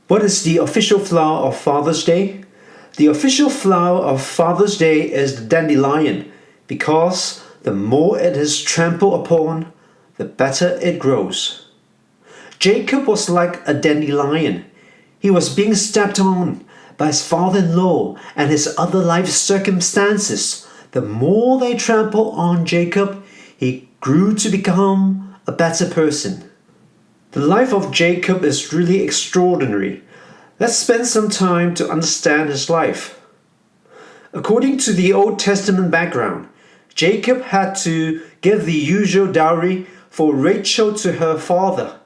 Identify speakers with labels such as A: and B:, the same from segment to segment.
A: What is the official flower of Father's Day? The official flower of Father's Day is the dandelion, because the more it is trampled upon, the better it grows. Jacob was like a dandelion. He was being stepped on by his father-in-law and his other life circumstances. The more they trampled on Jacob, he grew to become a better person. The life of Jacob is really extraordinary. Let's spend some time to understand his life. According to the Old Testament background, Jacob had to give the usual dowry for Rachel to her father.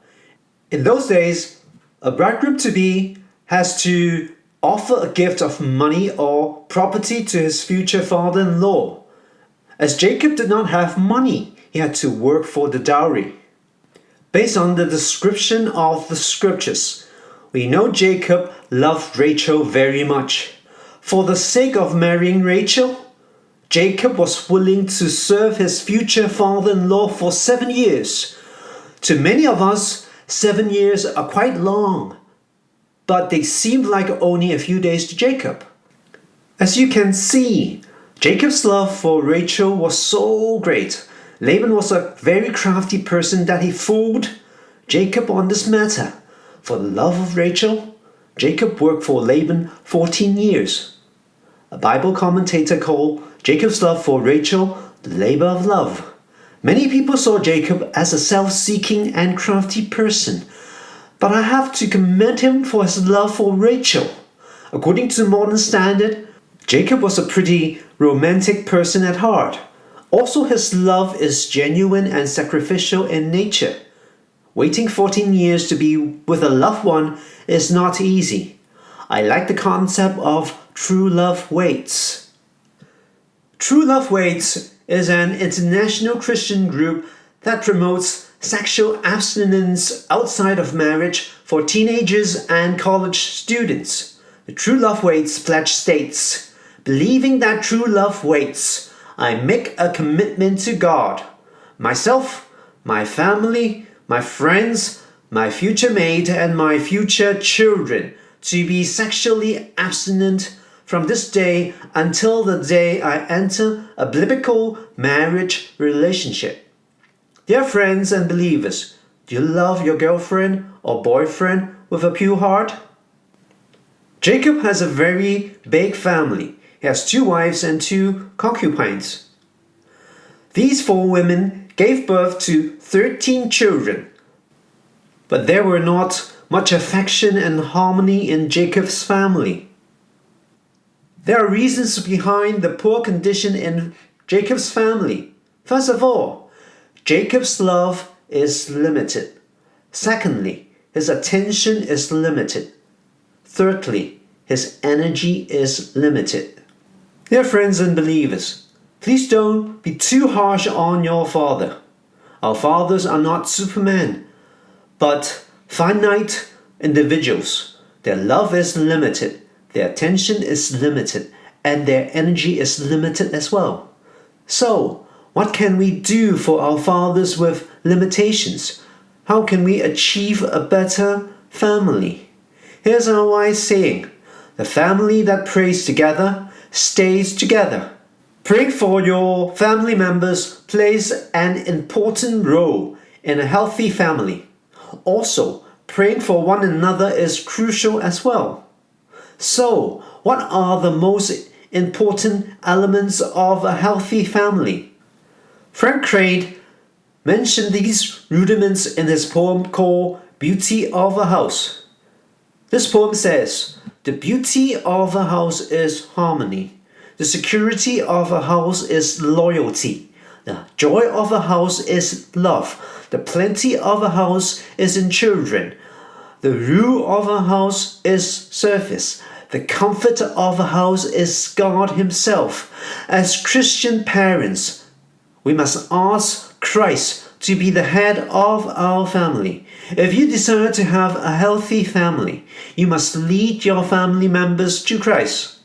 A: In those days, a bridegroom-to-be has to offer a gift of money or property to his future father-in-law. As Jacob did not have money, he had to work for the dowry. Based on the description of the scriptures, we know Jacob loved Rachel very much. For the sake of marrying Rachel, Jacob was willing to serve his future father-in-law for 7 years. To many of us, 7 years are quite long, but they seemed like only a few days to Jacob. As you can see, Jacob's love for Rachel was so great. Laban was a very crafty person that he fooled Jacob on this matter. For the love of Rachel, Jacob worked for Laban 14 years. A Bible commentator called Jacob's love for Rachel the labor of love. Many people saw Jacob as a self-seeking and crafty person, but I have to commend him for his love for Rachel. According to modern standard, Jacob was a pretty romantic person at heart. Also, his love is genuine and sacrificial in nature. Waiting 14 years to be with a loved one is not easy. I like the concept of True Love Waits. True Love Waits is an international Christian group that promotes sexual abstinence outside of marriage for teenagers and college students. The True Love Waits pledge states, "Believing that true love waits, I make a commitment to God, myself, my family, my friends, my future mate, and my future children to be sexually abstinent from this day until the day I enter a biblical marriage relationship." Dear friends and believers, do you love your girlfriend or boyfriend with a pure heart? Jacob has a very big family. He has 2 wives and 2 concubines. These 4 women gave birth to 13 children. But there were not much affection and harmony in Jacob's family. There are reasons behind the poor condition in Jacob's family. First of all, Jacob's love is limited. Secondly, his attention is limited. Thirdly, his energy is limited. Dear friends and believers, please don't be too harsh on your father. Our fathers are not Superman, but finite individuals. Their love is limited, their attention is limited, and their energy is limited as well. So, what can we do for our fathers with limitations? How can we achieve a better family? Here's our wise saying: the family that prays together stays together. Praying for your family members plays an important role in a healthy family. Also, praying for one another is crucial as well. So, what are the most important elements of a healthy family? Frank Craig mentioned these rudiments in his poem called Beauty of a House. This poem says, "The beauty of a house is harmony. The security of a house is loyalty. The joy of a house is love. The plenty of a house is in children. The rule of a house is service. The comfort of a house is God Himself." As Christian parents, we must ask Christ to be the head of our family. If you desire to have a healthy family, you must lead your family members to Christ.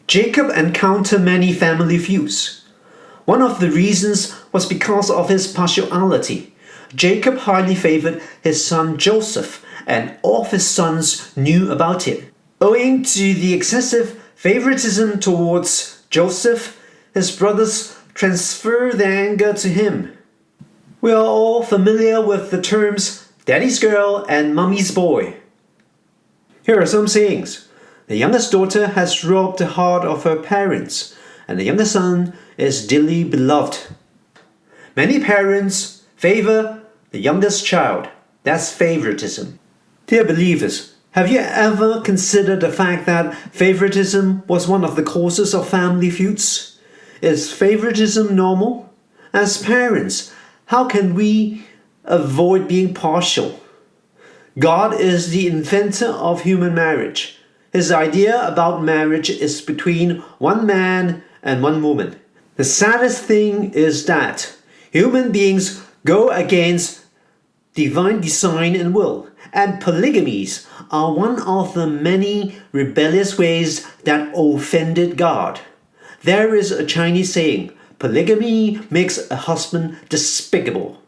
A: Jacob encountered many family feuds. One of the reasons was because of his partiality. Jacob highly favored his son Joseph and all of his sons knew about it. Owing to the excessive favoritism towards Joseph, his brothers transferred their anger to him. We are all familiar with the terms daddy's girl and mummy's boy. Here are some sayings. The youngest daughter has robbed the heart of her parents, and the youngest son is dearly beloved. Many parents favor the youngest child. That's favoritism. Dear believers, have you ever considered the fact that favoritism was one of the causes of family feuds? Is favoritism normal? As parents, how can we avoid being partial? God is the inventor of human marriage. His idea about marriage is between one man and one woman. The saddest thing is that human beings go against divine design and will, and polygamies are one of the many rebellious ways that offended God. There is a Chinese saying, polygamy makes a husband despicable.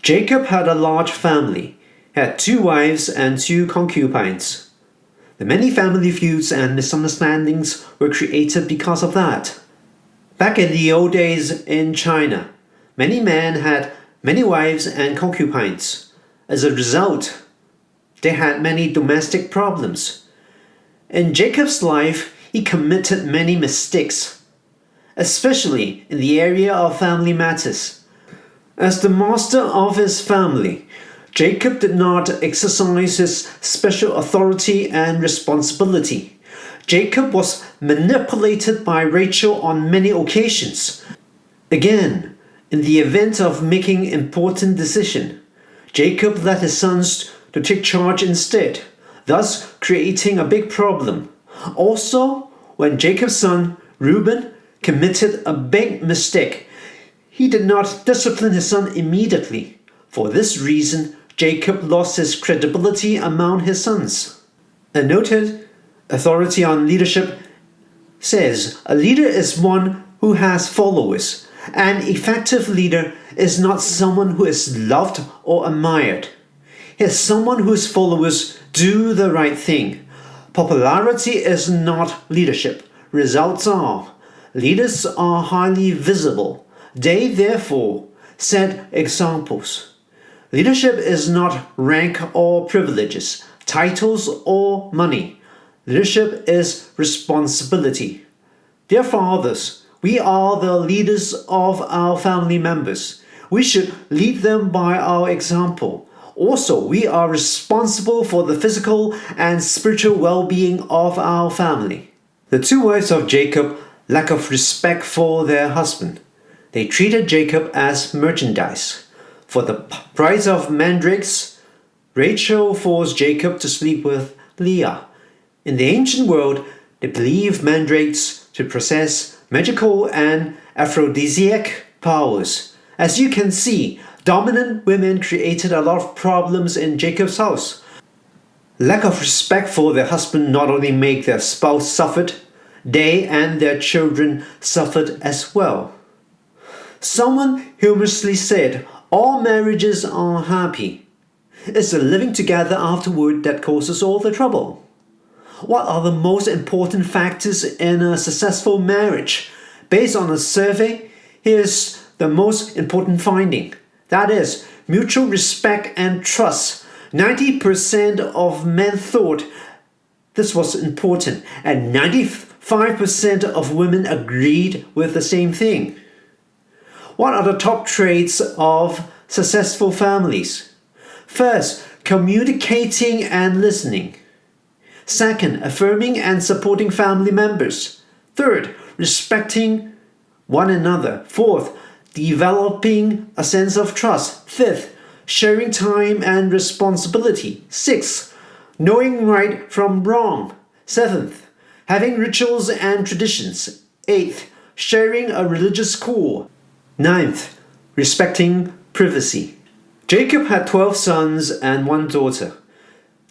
A: Jacob had a large family, had 2 wives and 2 concubines. The many family feuds and misunderstandings were created because of that. Back in the old days in China, many men had many wives and concubines. As a result, they had many domestic problems. In Jacob's life, he committed many mistakes, especially in the area of family matters. As the master of his family, Jacob did not exercise his special authority and responsibility. Jacob was manipulated by Rachel on many occasions. Again, in the event of making important decision, Jacob led his sons to take charge instead, thus creating a big problem. Also, when Jacob's son Reuben committed a big mistake, he did not discipline his son immediately. For this reason, Jacob lost his credibility among his sons. A noted authority on leadership says, a leader is one who has followers. An effective leader is not someone who is loved or admired. He is someone whose followers do the right thing. Popularity is not leadership. Results are. Leaders are highly visible. They therefore set examples. Leadership is not rank or privileges, titles or money. Leadership is responsibility. Dear fathers, we are the leaders of our family members. We should lead them by our example. Also, we are responsible for the physical and spiritual well-being of our family. The 2 wives of Jacob lack of respect for their husband. They treated Jacob as merchandise. For the price of mandrakes, Rachel forced Jacob to sleep with Leah. In the ancient world, they believed mandrakes to possess magical and aphrodisiac powers. As you can see, dominant women created a lot of problems in Jacob's house. Lack of respect for their husband not only made their spouse suffered, they and their children suffered as well. Someone humorously said, all marriages are happy. It's the living together afterward that causes all the trouble. What are the most important factors in a successful marriage? Based on a survey, here's the most important finding. That is, mutual respect and trust. 90% of men thought this was important, and 95% of women agreed with the same thing. What are the top traits of successful families? First, communicating and listening. Second, affirming and supporting family members. Third, respecting one another. Fourth, developing a sense of trust. Fifth, sharing time and responsibility. Sixth, knowing right from wrong. Seventh, having rituals and traditions. Eighth, sharing a religious core. Ninth, respecting privacy. Jacob had 12 sons and 1 daughter.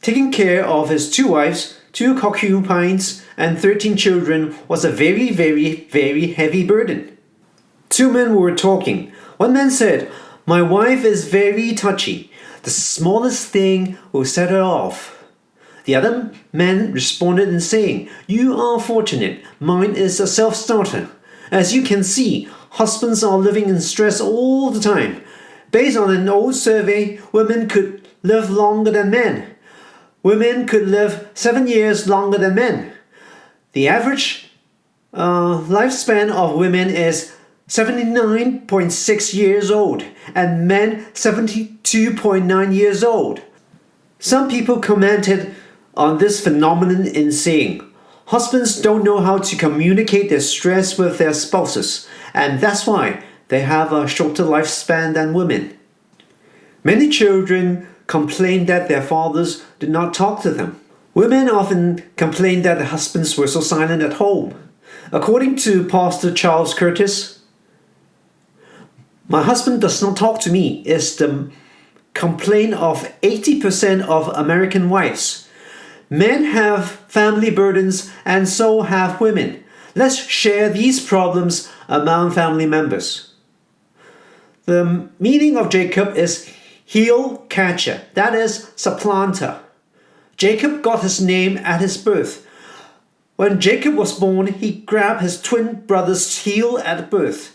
A: Taking care of his 2 wives, 2 concubines, and 13 children was a very, very, very heavy burden. 2 men were talking. One man said, "My wife is very touchy. The smallest thing will set her off. The other men responded in saying, "You are fortunate. Mine is a self-starter. As you can see, husbands are living in stress all the time. Based on an old survey, women could live longer than men. Women could live 7 years longer than men. The average lifespan of women is 79.6 years old and men 72.9 years old." Some people commented on this phenomenon in saying, husbands don't know how to communicate their stress with their spouses, and that's why they have a shorter lifespan than women. Many children complain that their fathers did not talk to them. Women often complain that their husbands were so silent at home. According to Pastor Charles Curtis, "My husband does not talk to me" is the complaint of 80% of American wives. Men have family burdens and so have women. Let's share these problems among family members. The meaning of Jacob is heel catcher, that is, supplanter. Jacob got his name at his birth. When Jacob was born, he grabbed his twin brother's heel at birth.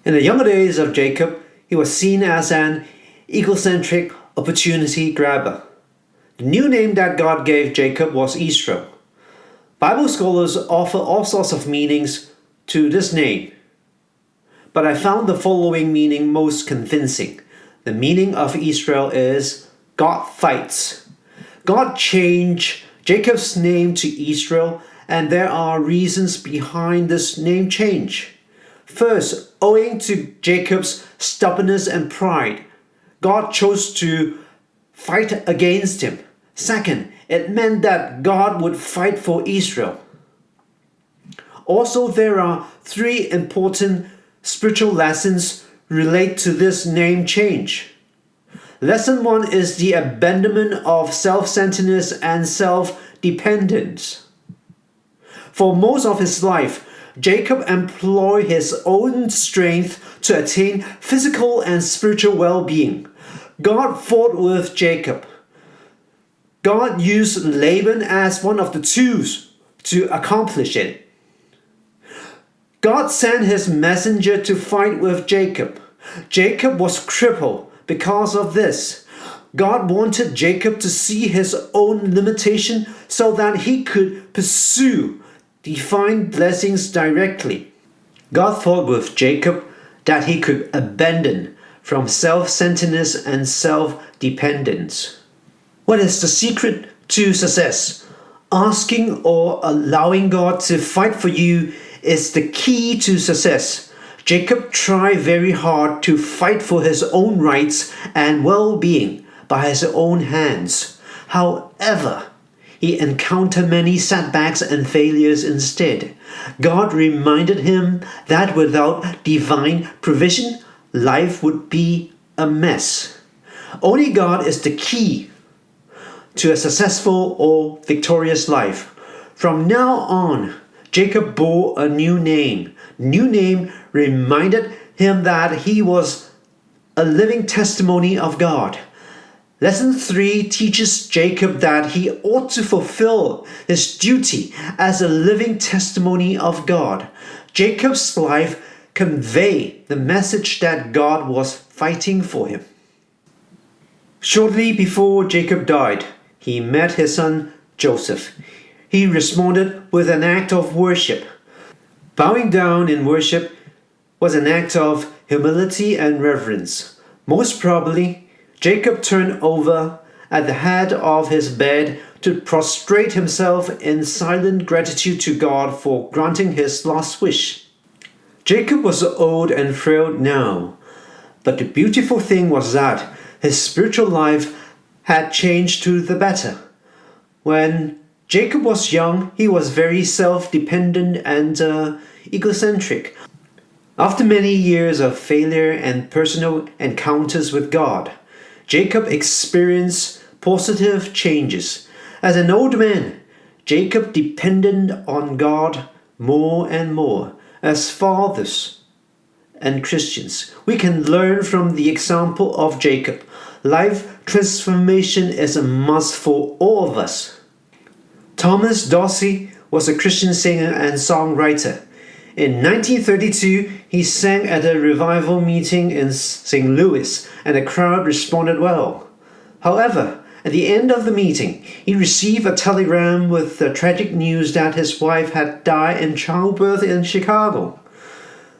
A: In the younger days of Jacob, he was seen as an egocentric opportunity grabber. The new name that God gave Jacob was Israel. Bible scholars offer all sorts of meanings to this name, but I found the following meaning most convincing. The meaning of Israel is God fights. God changed Jacob's name to Israel, and there are reasons behind this name change. First, owing to Jacob's stubbornness and pride, God chose to fight against him. Second, it meant that God would fight for Israel. Also, there are 3 important spiritual lessons relate to this name change. Lesson 1 is the abandonment of self-centeredness and self-dependence. For most of his life, Jacob employed his own strength to attain physical and spiritual well-being. God fought with Jacob. God used Laban as one of the tools to accomplish it. God sent his messenger to fight with Jacob. Jacob was crippled because of this. God wanted Jacob to see his own limitation so that he could pursue divine blessings directly. God fought with Jacob that he could abandon from self-centeredness and self-dependence. What is the secret to success? Asking or allowing God to fight for you is the key to success. Jacob tried very hard to fight for his own rights and well-being by his own hands. However, he encountered many setbacks and failures instead. God reminded him that without divine provision, life would be a mess. Only God is the key to a successful or victorious life. From now on, Jacob bore a new name. New name reminded him that he was a living testimony of God. Lesson 3 teaches Jacob that he ought to fulfill his duty as a living testimony of God. Jacob's life conveyed the message that God was fighting for him. Shortly before Jacob died, he met his son Joseph. He responded with an act of worship. Bowing down in worship was an act of humility and reverence. Most probably, Jacob turned over at the head of his bed to prostrate himself in silent gratitude to God for granting his last wish. Jacob was old and frail now, but the beautiful thing was that his spiritual life had changed to the better. When Jacob was young, he was very self-dependent and egocentric. After many years of failure and personal encounters with God, Jacob experienced positive changes. As an old man, Jacob depended on God more and more. As fathers and Christians, we can learn from the example of Jacob. Life transformation is a must for all of us. Thomas Dorsey was a Christian singer and songwriter. In 1932, he sang at a revival meeting in St. Louis, and the crowd responded well. However, at the end of the meeting, he received a telegram with the tragic news that his wife had died in childbirth in Chicago.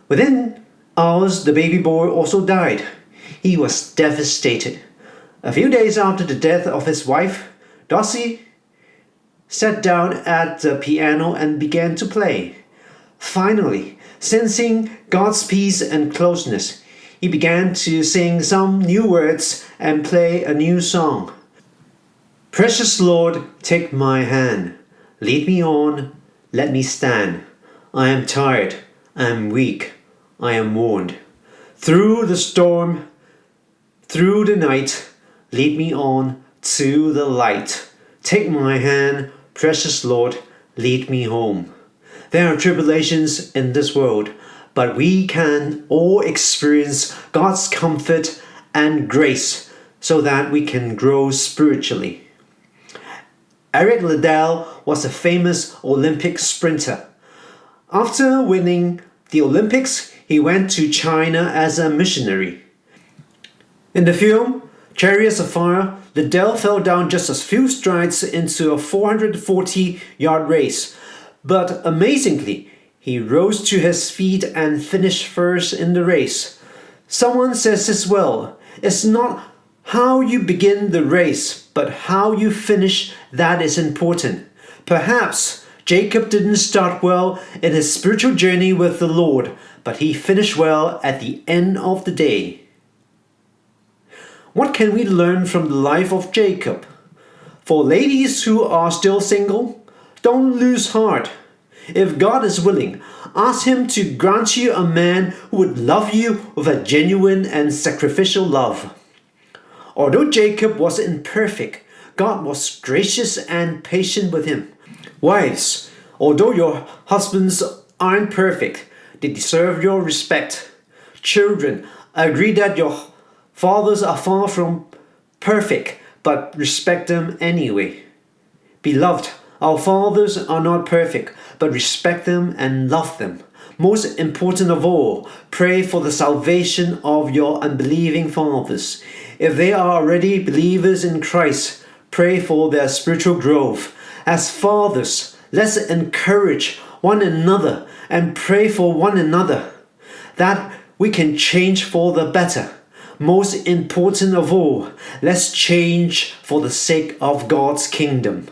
A: Within hours, the baby boy also died. He was devastated. A few days after the death of his wife, Dorsey sat down at the piano and began to play. Finally, sensing God's peace and closeness, he began to sing some new words and play a new song. Precious Lord, take my hand. Lead me on, let me stand. I am tired, I am weak, I am worn. Through the storm, through the night, lead me on to the light. Take my hand, precious Lord, lead me home. There are tribulations in this world, but we can all experience God's comfort and grace so that we can grow spiritually. Eric Liddell was a famous Olympic sprinter. After winning the Olympics, he went to China as a missionary. In the film Chariots of Fire, Liddell fell down just a few strides into a 440-yard race, but amazingly, he rose to his feet and finished first in the race. Someone says as well, it's not how you begin the race, but how you finish that is important. Perhaps Jacob didn't start well in his spiritual journey with the Lord, but he finished well at the end of the day. What can we learn from the life of Jacob? For ladies who are still single, don't lose heart. If God is willing, ask Him to grant you a man who would love you with a genuine and sacrificial love. Although Jacob was imperfect, God was gracious and patient with him. Wives, although your husbands aren't perfect, they deserve your respect. Children, agree that your fathers are far from perfect, but respect them anyway. Beloved, our fathers are not perfect, but respect them and love them. Most important of all, pray for the salvation of your unbelieving fathers. If they are already believers in Christ, pray for their spiritual growth. As fathers, let's encourage one another and pray for one another, that we can change for the better. Most important of all, let's change for the sake of God's kingdom.